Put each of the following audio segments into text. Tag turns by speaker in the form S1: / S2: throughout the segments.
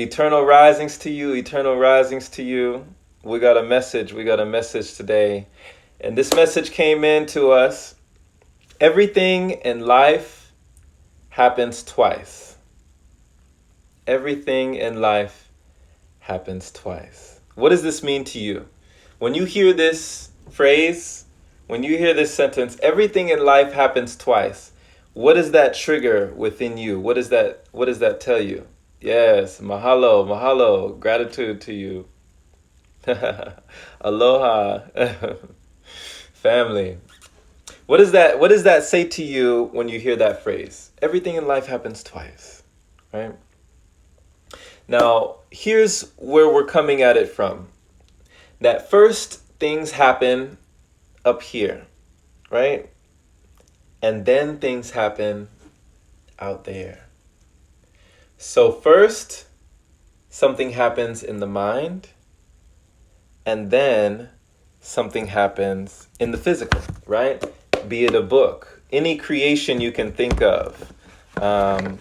S1: Eternal risings to you, eternal risings to you. We got a message today. And this message came in to us. Everything in life happens twice. Everything in life happens twice. What does this mean to you? When you hear this phrase, when you hear this sentence, everything in life happens twice. What does that trigger within you? What does that tell you? Yes, mahalo, gratitude to you. Aloha, family. What does that say to you when you hear that phrase? Everything in life happens twice, right? Now, here's where we're coming at it from. That first things happen up here, right? And then things happen out there. So first, something happens in the mind, and then something happens in the physical, right? Be it a book, any creation you can think of, a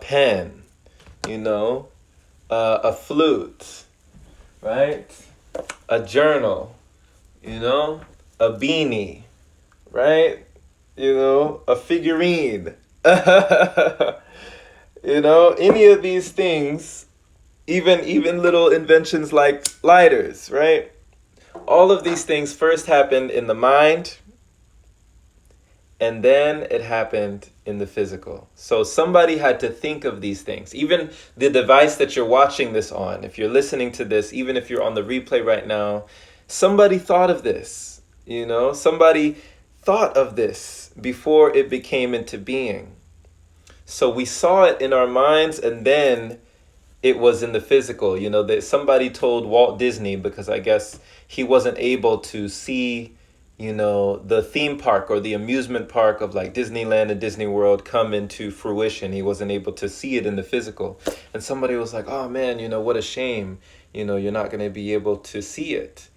S1: pen, a flute, right? A journal, a beanie, right? A figurine. Any of these things, even little inventions like lighters, right? All of these things first happened in the mind, and then it happened in the physical. So somebody had to think of these things. Even the device that you're watching this on, if you're listening to this, even if you're on the replay right now, somebody thought of this, somebody thought of this before it became into being. So we saw it in our minds, and then it was in the physical. That somebody told Walt Disney, because I guess he wasn't able to see the theme park or the amusement park of like Disneyland and Disney World come into fruition. He wasn't able to see it in the physical. And somebody was like, oh man, what a shame. You're not going to be able to see it.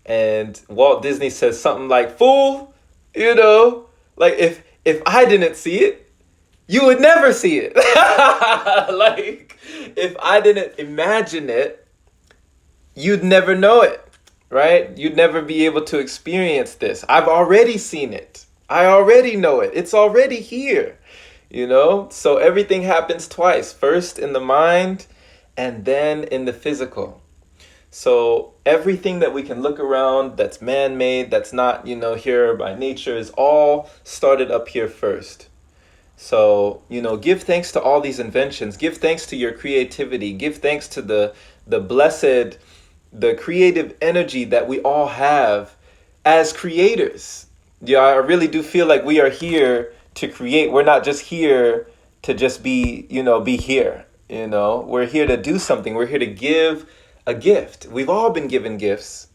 S1: And Walt Disney says something like, fool, like if I didn't see it, you would never see it. Like if I didn't imagine it, you'd never know it. Right? You'd never be able to experience this. I've already seen it. I already know it. It's already here. So everything happens twice. First in the mind, and then in the physical. So everything that we can look around that's man-made, that's not, here by nature, is all started up here first. So, give thanks to all these inventions. Give thanks to your creativity. Give thanks to the creative energy that we all have as creators. Yeah, I really do feel like we are here to create. We're not just here to just be here. We're here to do something. We're here to give a gift. We've all been given gifts,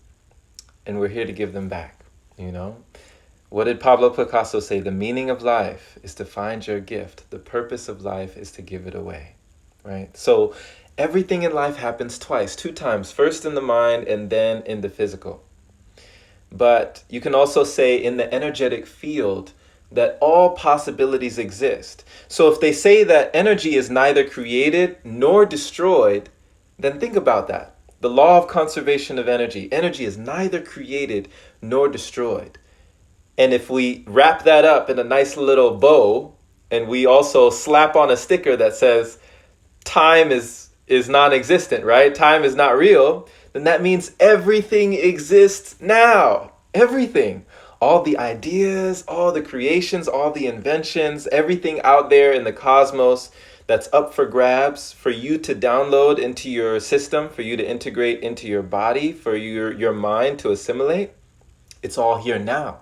S1: and we're here to give them back. What did Pablo Picasso say? The meaning of life is to find your gift. The purpose of life is to give it away, right? So everything in life happens twice, 2 times, first in the mind and then in the physical. But you can also say in the energetic field that all possibilities exist. So if they say that energy is neither created nor destroyed, then think about that. The law of conservation of energy. Energy is neither created nor destroyed. And if we wrap that up in a nice little bow, and we also slap on a sticker that says time is non-existent, right? Time is not real, then that means everything exists now. Everything. All the ideas, all the creations, all the inventions, everything out there in the cosmos that's up for grabs for you to download into your system, for you to integrate into your body, for your mind to assimilate. It's all here now.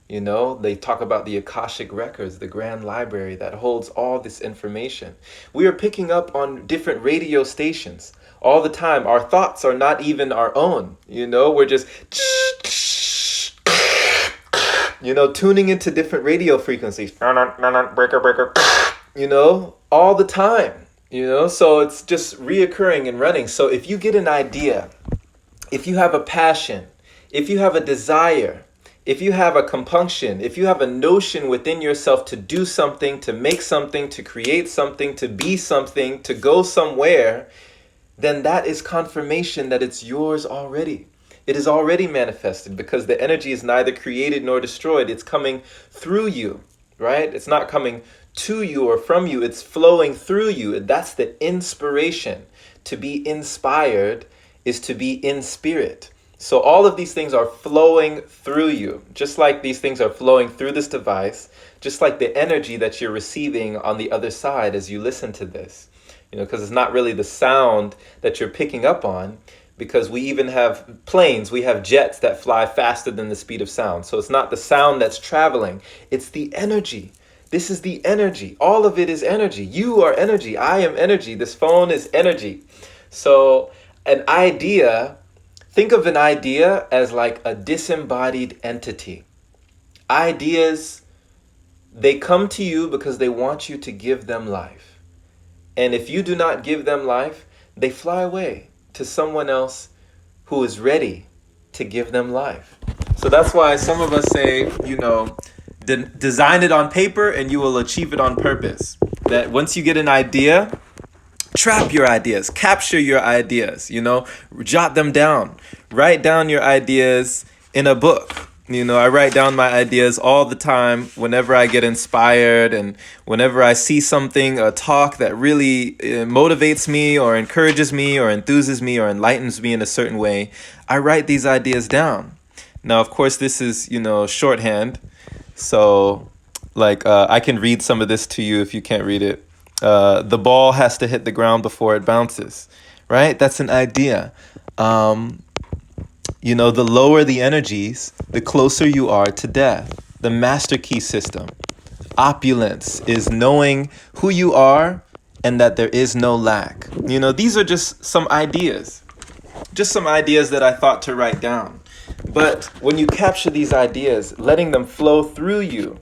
S1: They talk about the Akashic Records, the grand library that holds all this information. We are picking up on different radio stations all the time. Our thoughts are not even our own. We're just, tuning into different radio frequencies. Breaker. All the time. So it's just reoccurring and running. So if you get an idea, if you have a passion, if you have a desire, if you have a compunction, if you have a notion within yourself to do something, to make something, to create something, to be something, to go somewhere, then that is confirmation that it's yours already. It is already manifested because the energy is neither created nor destroyed. It's coming through you, right? It's not coming to you or from you. It's flowing through you. That's the inspiration. To be inspired is to be in spirit. So all of these things are flowing through you, just like these things are flowing through this device, just like the energy that you're receiving on the other side as you listen to this. Because it's not really the sound that you're picking up on, because we even have planes, we have jets that fly faster than the speed of sound. So it's not the sound that's traveling, it's the energy. This is the energy. All of it is energy. You are energy. I am energy. This phone is energy. So an idea, think of an idea as like a disembodied entity. Ideas, they come to you because they want you to give them life. And if you do not give them life, they fly away to someone else who is ready to give them life. So that's why some of us say, design it on paper and you will achieve it on purpose. That once you get an idea, trap your ideas, capture your ideas, jot them down. Write down your ideas in a book. I write down my ideas all the time whenever I get inspired and whenever I see something, a talk that really motivates me or encourages me or enthuses me or enlightens me in a certain way. I write these ideas down. Now, of course, this is, shorthand. So I can read some of this to you if you can't read it. The ball has to hit the ground before it bounces, right? That's an idea. The lower the energies, the closer you are to death. The master key system. Opulence is knowing who you are and that there is no lack. These are just some ideas. Just some ideas that I thought to write down. But when you capture these ideas, letting them flow through you,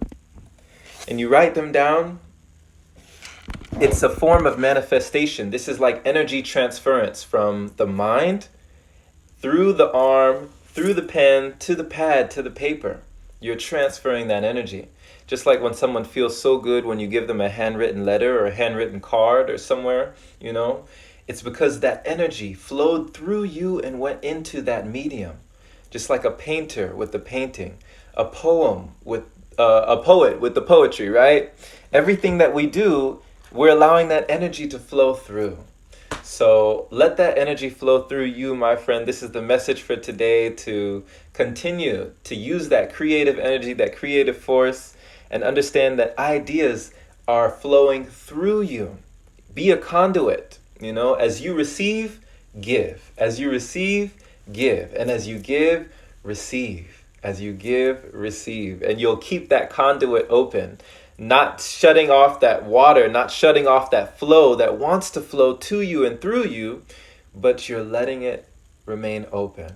S1: and you write them down, it's a form of manifestation. This is like energy transference from the mind through the arm, through the pen, to the pad, to the paper. You're transferring that energy. Just like when someone feels so good when you give them a handwritten letter or a handwritten card or somewhere, it's because that energy flowed through you and went into that medium. Just like a painter with the painting, a poet with the poetry, right? Everything that we do, we're allowing that energy to flow through. So let that energy flow through you, my friend. This is the message for today, to continue to use that creative energy, that creative force, and understand that ideas are flowing through you. Be a conduit, as you receive, give. As you receive, give. And as you give, receive. As you give, receive. And you'll keep that conduit open. Not shutting off that water, not shutting off that flow that wants to flow to you and through you, but you're letting it remain open.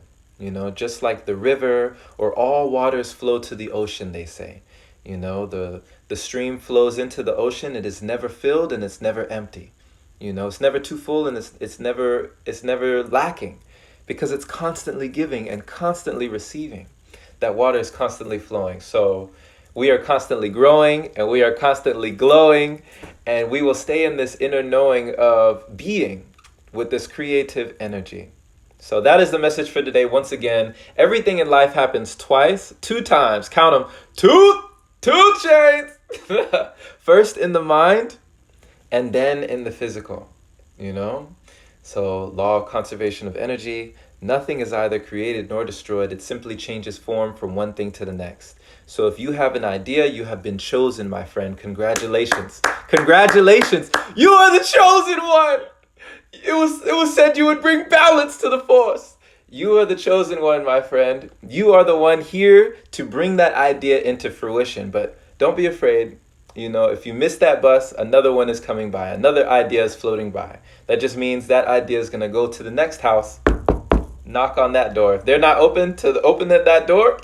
S1: Just like the river or all waters flow to the ocean, they say. The stream flows into the ocean. It is never filled and it's never empty. It's never too full and it's never lacking, because it's constantly giving and constantly receiving. That water is constantly flowing. So we are constantly growing and we are constantly glowing, and we will stay in this inner knowing of being with this creative energy. So that is the message for today. Once again, everything in life happens twice, 2 times. Count them. Two chains. First in the mind and then in the physical, So law of conservation of energy. Nothing is either created nor destroyed. It simply changes form from one thing to the next. So if you have an idea, you have been chosen, my friend. Congratulations. Congratulations. You are the chosen one. It was said you would bring balance to the force. You are the chosen one, my friend. You are the one here to bring that idea into fruition. But don't be afraid. If you miss that bus, another one is coming by. Another idea is floating by. That just means that idea is going to go to the next house. Knock on that door. If they're not open that door,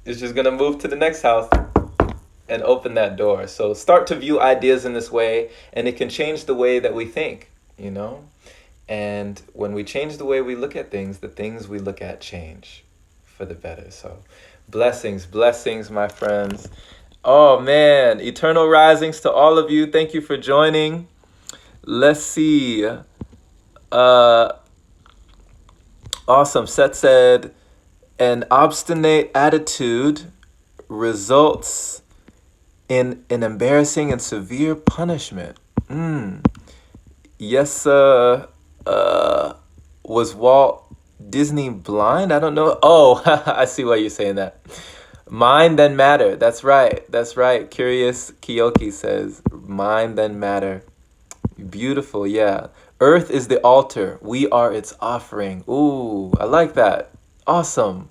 S1: it's just going to move to the next house and open that door. So start to view ideas in this way, and it can change the way that we think, And when we change the way we look at things, the things we look at change for the better. So blessings, my friends. Oh, man. Eternal risings to all of you. Thank you for joining. Let's see. Uh, awesome. Seth said, an obstinate attitude results in an embarrassing and severe punishment. Yes, was Walt Disney blind? I don't know. Oh, I see why you're saying that. Mind then matter. That's right. That's right. Curious Kiyoki says, mind then matter. Beautiful, yeah. Earth is the altar. We are its offering. Ooh, I like that. Awesome.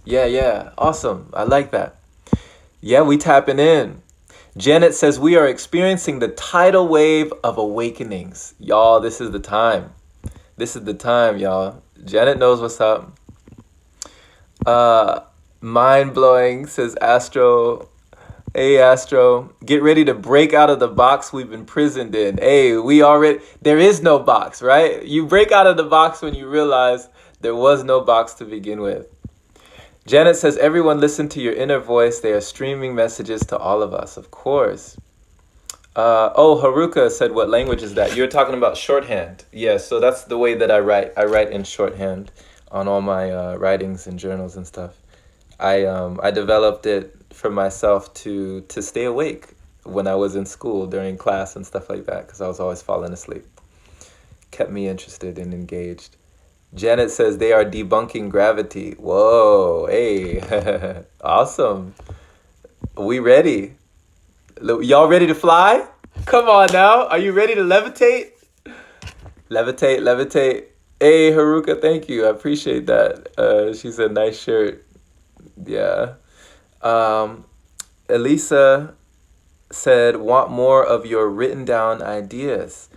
S1: Yeah. Awesome. I like that. Yeah, we tapping in. Janet says we are experiencing the tidal wave of awakenings. Y'all, this is the time. This is the time, y'all. Janet knows what's up. Mind blowing, says Astro. Hey, Astro, get ready to break out of the box we've been imprisoned in. Hey, there is no box, right? You break out of the box when you realize there was no box to begin with. Janet says, everyone listen to your inner voice. They are streaming messages to all of us, of course. Haruka said, what language is that? You're talking about shorthand. Yeah, so that's the way that I write. I write in shorthand on all my writings and journals and stuff. I developed it for myself to stay awake when I was in school during class and stuff like that, because I was always falling asleep. Kept me interested and engaged. Janet says they are debunking gravity. Whoa, hey, awesome. We ready? Y'all ready to fly? Come on now. Are you ready to levitate? Levitate. Hey, Haruka, thank you. I appreciate that. She said, nice shirt. Yeah. Elisa said, want more of your written down ideas.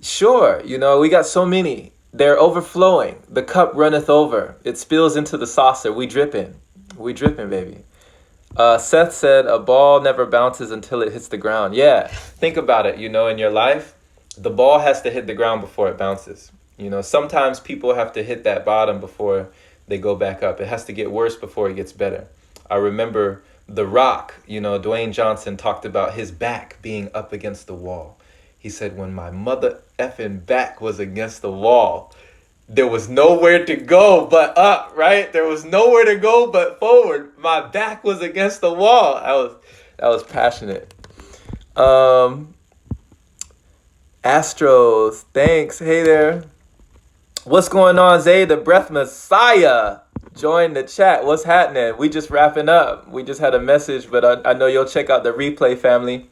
S1: Sure, we got so many. They're overflowing. The cup runneth over. It spills into the saucer. We dripping, baby. Seth said, a ball never bounces until it hits the ground. Yeah, think about it, in your life, the ball has to hit the ground before it bounces. Sometimes people have to hit that bottom before they go back up. It has to get worse before it gets better. I remember The Rock, Dwayne Johnson talked about his back being up against the wall. He said, when my mother effing back was against the wall, there was nowhere to go but up, right? There was nowhere to go but forward. My back was against the wall. That was passionate. Astros, thanks. Hey there. What's going on, Zay? The Breath Messiah. Join the chat. What's happening? We just wrapping up. We just had a message, but I know you'll check out the replay, family.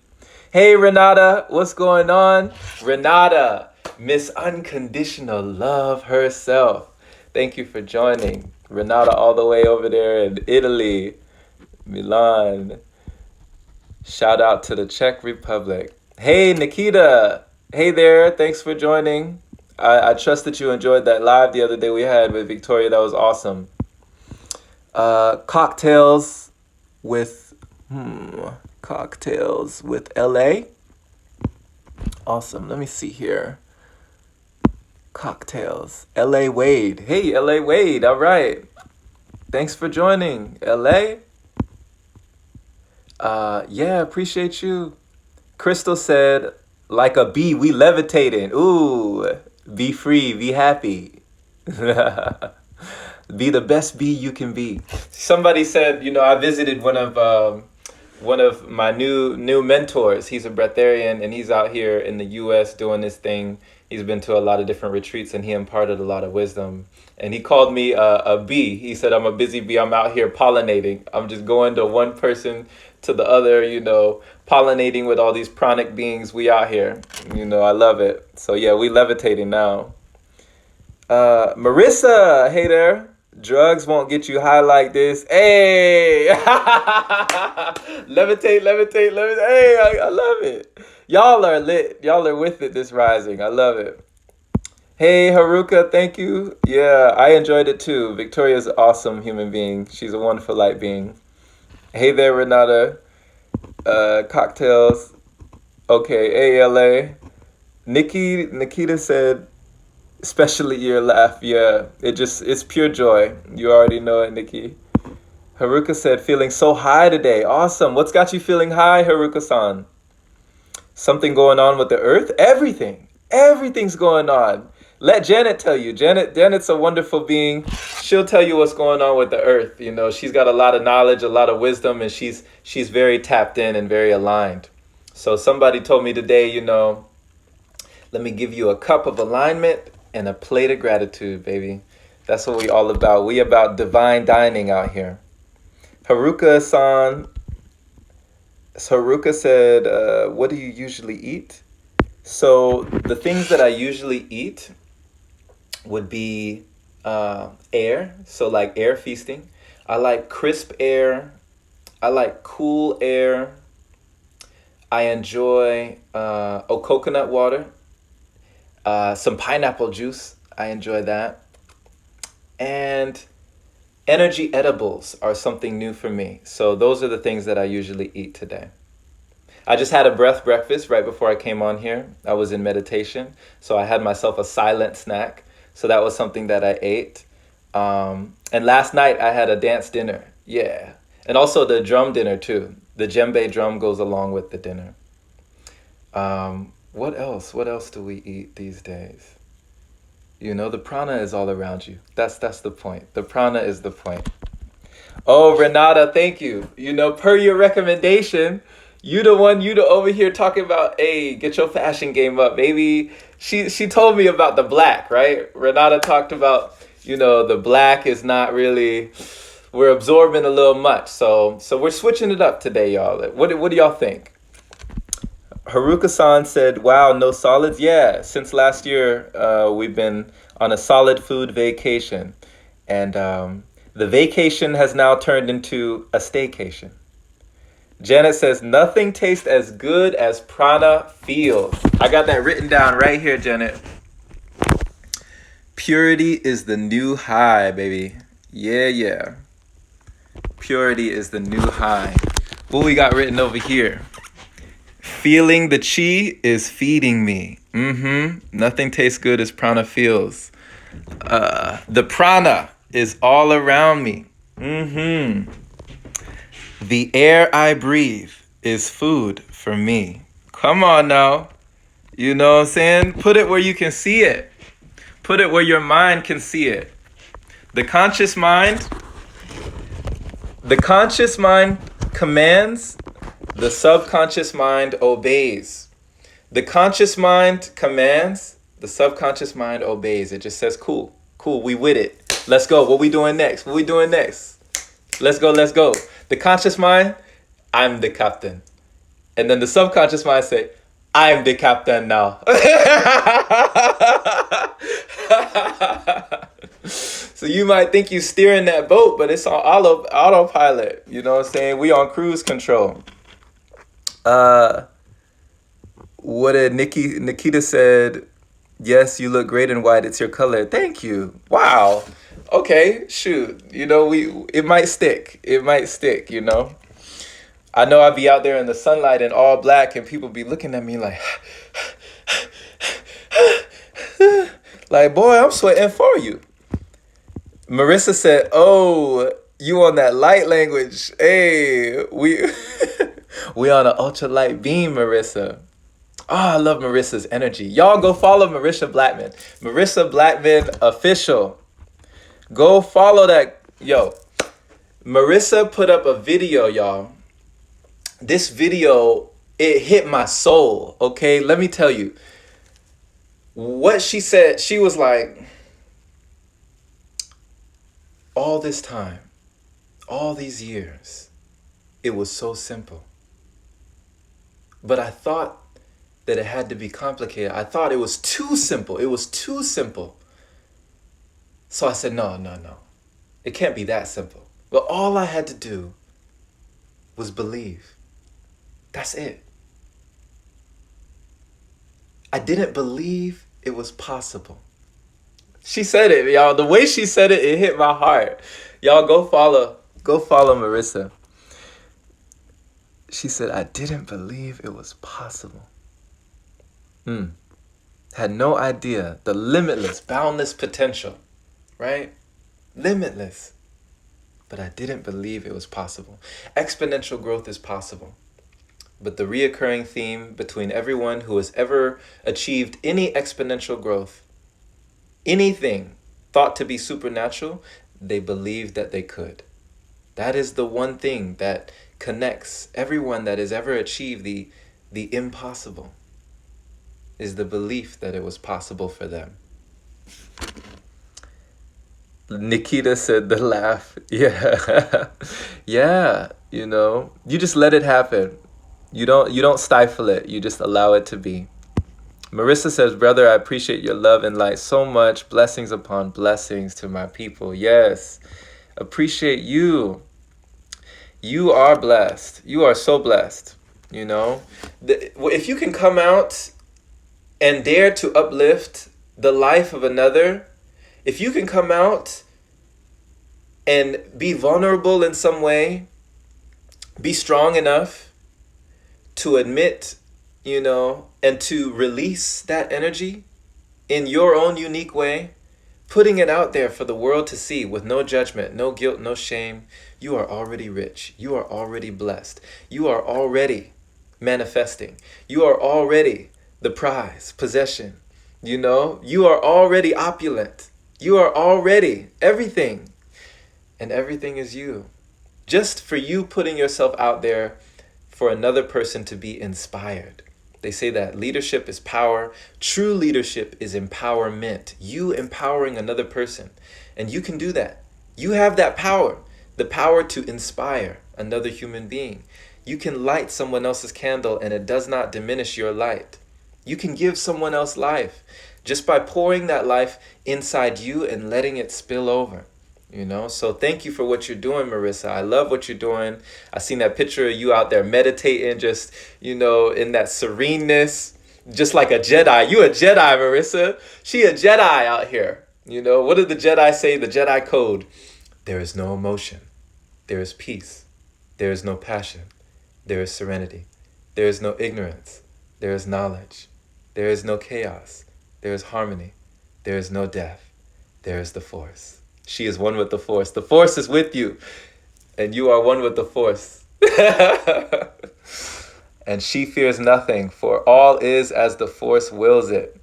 S1: Hey, Renata. What's going on? Renata, Miss Unconditional Love herself. Thank you for joining. Renata all the way over there in Italy, Milan. Shout out to the Czech Republic. Hey, Nikita. Hey there. Thanks for joining. I trust that you enjoyed that live the other day we had with Victoria. That was awesome. Cocktails with LA. Awesome. Let me see here. Cocktails. LA Wade. Hey, LA Wade. All right. Thanks for joining, LA. Yeah, appreciate you. Crystal said, like a bee, we levitating. Ooh, be free, be happy. Be the best bee you can be. Somebody said, I visited one of my new mentors. He's a breatharian, and he's out here in the U.S. doing this thing. He's been to a lot of different retreats, and he imparted a lot of wisdom. And he called me a bee. He said, I'm a busy bee. I'm out here pollinating. I'm just going to one person to the other, pollinating with all these pranic beings. We out here. I love it. So yeah, we levitating now. Marissa, hey there. Drugs won't get you high like this. Hey! Levitate. Hey, I love it. Y'all are lit. Y'all are with it this rising. I love it. Hey, Haruka, thank you. Yeah, I enjoyed it too. Victoria's an awesome human being. She's a wonderful light being. Hey there, Renata. Cocktails. Okay, ALA. Nikita said, especially your laugh. Yeah, it's pure joy. You already know it, Nikki. Haruka said, feeling so high today. Awesome. What's got you feeling high, Haruka-san? Something going on with the earth? Everything's going on. Let Janet tell you. Janet's a wonderful being. She'll tell you what's going on with the earth. You know, she's got a lot of knowledge, a lot of wisdom, and she's very tapped in and very aligned. So somebody told me today, you know, let me give you a cup of alignment and a plate of gratitude, baby. That's what we all about. We about divine dining out here. Haruka said, what do you usually eat? So the things that I usually eat would be air. So like air feasting. I like crisp air. I like cool air. I enjoy coconut water. Some pineapple juice. I enjoy that. And energy edibles are something new for me. So those are the things that I usually eat today. I just had a breakfast right before I came on here. I was in meditation. So I had myself a silent snack. So that was something that I ate. And last night I had a dance dinner. Yeah. And also the drum dinner too. The djembe drum goes along with the dinner. What else? What else do we eat these days? You know, the prana is all around you. That's the point. The prana is the point. Oh, Renata, thank you. You know, per your recommendation, you the over here talking about, hey, get your fashion game up, baby. She told me about the black, right? Renata talked about, you know, the black is not really, we're absorbing a little much. So we're switching it up today, y'all. What do y'all think? Haruka-san said, wow, no solids? Yeah, since last year, we've been on a solid food vacation. And the vacation has now turned into a staycation. Janet says, nothing tastes as good as prana feels. I got that written down right here, Janet. Purity is the new high, baby. Yeah. Purity is the new high. What we got written over here? Feeling the chi is feeding me. Nothing tastes good as prana feels. The prana is all around me. The air I breathe is food for me. Come on now. You know what I'm saying? Put it where you can see it. Put it where your mind can see it. The conscious mind commands, the subconscious mind obeys. The conscious mind commands, the subconscious mind obeys. It just says, cool, we with it. Let's go. What we doing next? Let's go. The conscious mind, I'm the captain. And then the subconscious mind say, I'm the captain now. So you might think you steering that boat, but it's on autopilot. You know what I'm saying? We on cruise control. What did Nikita said, yes, you look great in white. It's your color. Thank you. Wow. Okay, shoot. You know, it might stick. You know. I know I'd be out there in the sunlight in all black and people be looking at me like, like, boy, I'm sweating for you. Marissa said, oh, you on that light language. Hey, we on an ultralight beam, Marissa. Oh, I love Marissa's energy. Y'all go follow Marissa Blackman. Marissa Blackman official. Go follow that. Yo, Marissa put up a video, y'all. This video, it hit my soul, okay? Let me tell you. What she said, she was like, all this time, all these years, it was so simple. But I thought that it had to be complicated. I thought it was too simple. So I said, no. It can't be that simple. But all I had to do was believe. That's it. I didn't believe it was possible. She said it, y'all. The way she said it, it hit my heart. Y'all go follow Marissa. She said, I didn't believe it was possible. Had no idea the limitless, boundless potential, right? Limitless. But I didn't believe it was possible. Exponential growth is possible. But the reoccurring theme between everyone who has ever achieved any exponential growth anything thought to be supernatural, they believed that they could. That is the one thing that connects everyone that has ever achieved the impossible, is the belief that it was possible for them. Nikita said the laugh. Yeah. Yeah, you just let it happen. You don't stifle it. You just allow it to be. Marissa says, brother, I appreciate your love and light so much. Blessings upon blessings to my people. Yes. Appreciate you. You are blessed. You are so blessed. If you can come out and dare to uplift the life of another, if you can come out and be vulnerable in some way, be strong enough to admit, and to release that energy in your own unique way, putting it out there for the world to see with no judgment, no guilt, no shame, you are already rich. You are already blessed. You are already manifesting. You are already the prize, possession. You are already opulent. You are already everything. And everything is you. Just for you putting yourself out there for another person to be inspired. They say that leadership is power. True leadership is empowerment. You empowering another person. And you can do that. You have that power. The power to inspire another human being. You can light someone else's candle and it does not diminish your light. You can give someone else life just by pouring that life inside you and letting it spill over. So thank you for what you're doing, Marissa. I love what you're doing. I seen that picture of you out there meditating, just, in that sereneness, just like a Jedi. You a Jedi, Marissa. She a Jedi out here. What did the Jedi say? The Jedi code. There is no emotion. There is peace. There is no passion. There is serenity. There is no ignorance. There is knowledge. There is no chaos. There is harmony. There is no death. There is the Force. She is one with the Force. The Force is with you. And you are one with the Force. And she fears nothing, for all is as the Force wills it.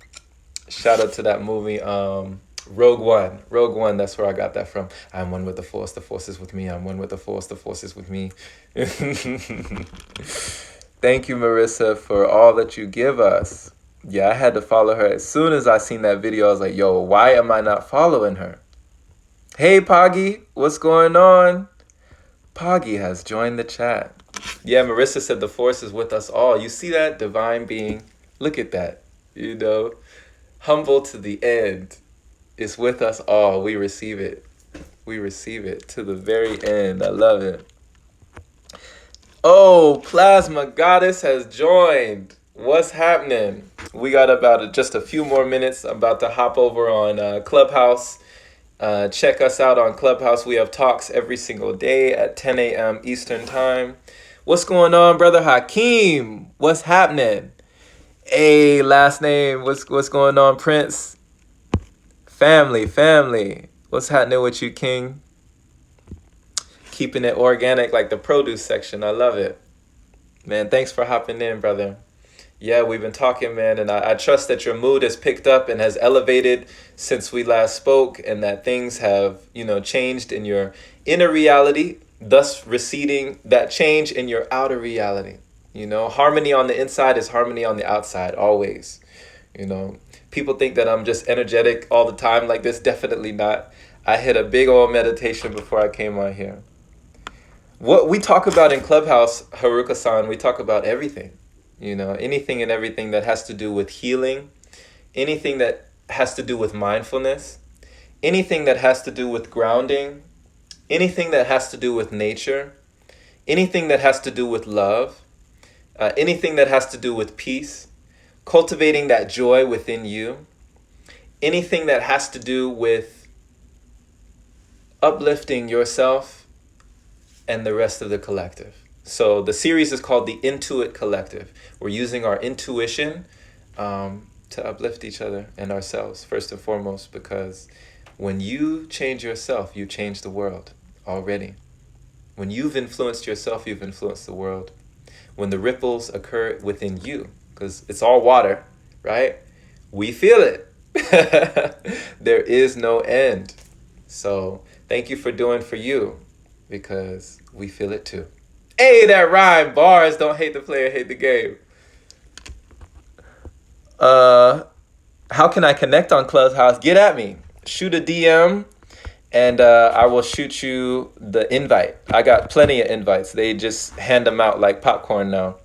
S1: Shout out to that movie, Rogue One. Rogue One, that's where I got that from. I'm one with the Force. The Force is with me. I'm one with the Force. The Force is with me. Thank you, Marissa, for all that you give us. Yeah, I had to follow her. As soon as I seen that video, I was like, yo, why am I not following her? Hey, Poggy, what's going on? Poggy has joined the chat. Yeah, Marissa said the Force is with us all. You see that? Divine being. Look at that. Humble to the end. It's with us all. We receive it. We receive it to the very end. I love it. Oh, Plasma Goddess has joined. What's happening? We got about just a few more minutes. I'm about to hop over on Clubhouse. Check us out on Clubhouse. We have talks every single day at 10 a.m. Eastern Time. What's going on, Brother Hakeem? What's happening? Hey, last name. What's going on, Prince? Family. What's happening with you, King? Keeping it organic like the produce section. I love it. Man, thanks for hopping in, brother. Yeah, we've been talking, man, and I trust that your mood has picked up and has elevated since we last spoke, and that things have, changed in your inner reality, thus receding that change in your outer reality. Harmony on the inside is harmony on the outside, always. People think that I'm just energetic all the time like this. Definitely not. I hit a big old meditation before I came on here. What we talk about in Clubhouse, Haruka-san, we talk about everything. Anything and everything that has to do with healing, anything that has to do with mindfulness, anything that has to do with grounding, anything that has to do with nature, anything that has to do with love, anything that has to do with peace, cultivating that joy within you, anything that has to do with uplifting yourself and the rest of the collective. So the series is called the Intuit Collective. We're using our intuition to uplift each other and ourselves first and foremost, because when you change yourself, you change the world already. When you've influenced yourself, you've influenced the world. When the ripples occur within you, because it's all water, right? We feel it. There is no end. So thank you for doing for you, because we feel it too. Hey, that rhyme. Bars, don't hate the player, hate the game. Uh, how can I connect on Clubhouse? Get at me. Shoot a DM, and I will shoot you the invite. I got plenty of invites. They just hand them out like popcorn now.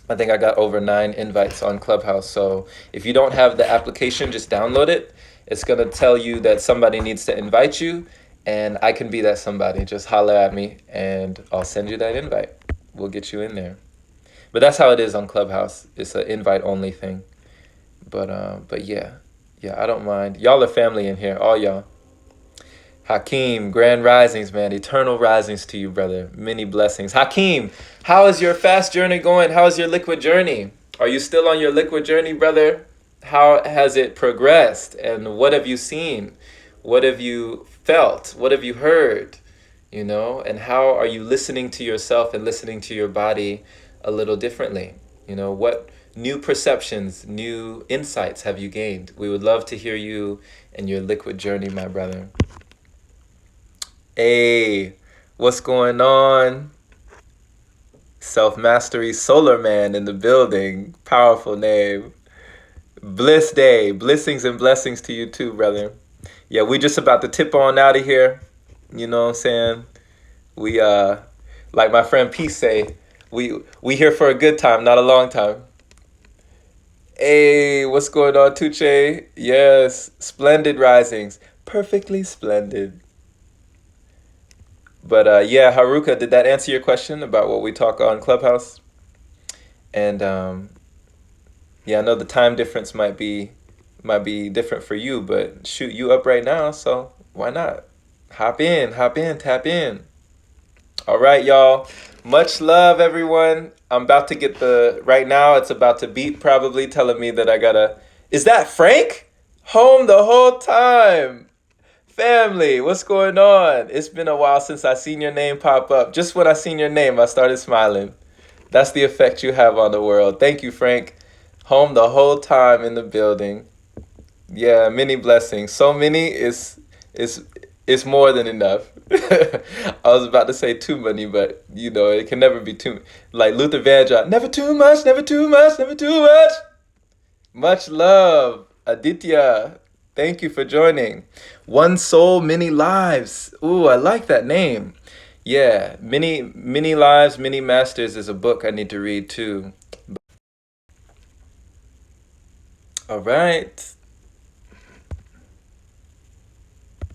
S1: I think I got over 9 invites on Clubhouse. So if you don't have the application, just download it. It's going to tell you that somebody needs to invite you, and I can be that somebody. Just holler at me, and I'll send you that invite. We'll get you in there. But that's how it is on Clubhouse. It's an invite only thing. But yeah, I don't mind. Y'all are family in here, all y'all. Hakeem, grand risings, man. Eternal risings to you, brother. Many blessings. Hakeem, how is your fast journey going? How is your liquid journey? Are you still on your liquid journey, brother? How has it progressed? And what have you seen? What have you felt? What have you heard? And how are you listening to yourself and listening to your body a little differently? What new perceptions, new insights have you gained? We would love to hear you and your liquid journey, my brother. Hey, what's going on? Self-Mastery Solar Man in the building. Powerful name. Bliss Day. Blessings and blessings to you too, brother. Yeah, we just about to tip on out of here. You know what I'm saying? We like my friend Peace say, we here for a good time, not a long time. Hey, what's going on, Tuche? Yes, splendid risings. Perfectly splendid. But yeah, Haruka, did that answer your question about what we talk on Clubhouse? And yeah, I know the time difference might be different for you, but shoot, you up right now, so why not? Hop in, tap in. All right, y'all. Much love, everyone. I'm about to get right now, it's about to beep, probably telling me that I gotta. Is that Frank? Home the whole time. Family, what's going on? It's been a while since I seen your name pop up. Just when I seen your name, I started smiling. That's the effect you have on the world. Thank you, Frank. Home the whole time in the building. Yeah, many blessings. So many is more than enough. I was about to say too many, but it can never be too. Like Luther Vandross, never too much, never too much, never too much. Much love, Aditya. Thank you for joining. One Soul, Many Lives. Ooh, I like that name. Yeah, Many Lives, Many Masters is a book I need to read too. All right.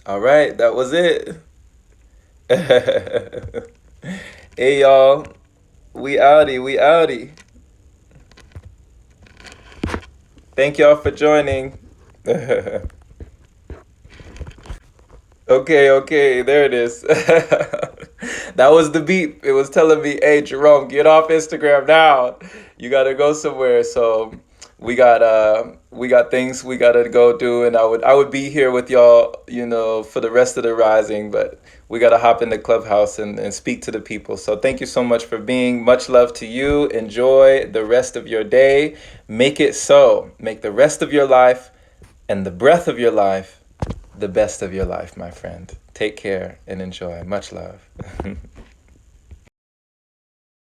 S1: All right, that was it. Hey, y'all. We outie, we outie. Thank y'all for joining. Okay, there it is. That was the beep. It was telling me, "Hey, Jerome, get off Instagram now. You gotta go somewhere." So we got things we gotta go do, and I would be here with y'all, for the rest of the rising, but we gotta hop in the Clubhouse and speak to the people. So thank you so much for being. Much love to you. Enjoy the rest of your day. Make it so. Make the rest of your life and the breath of your life the best of your life, my friend. Take care and enjoy. Much love.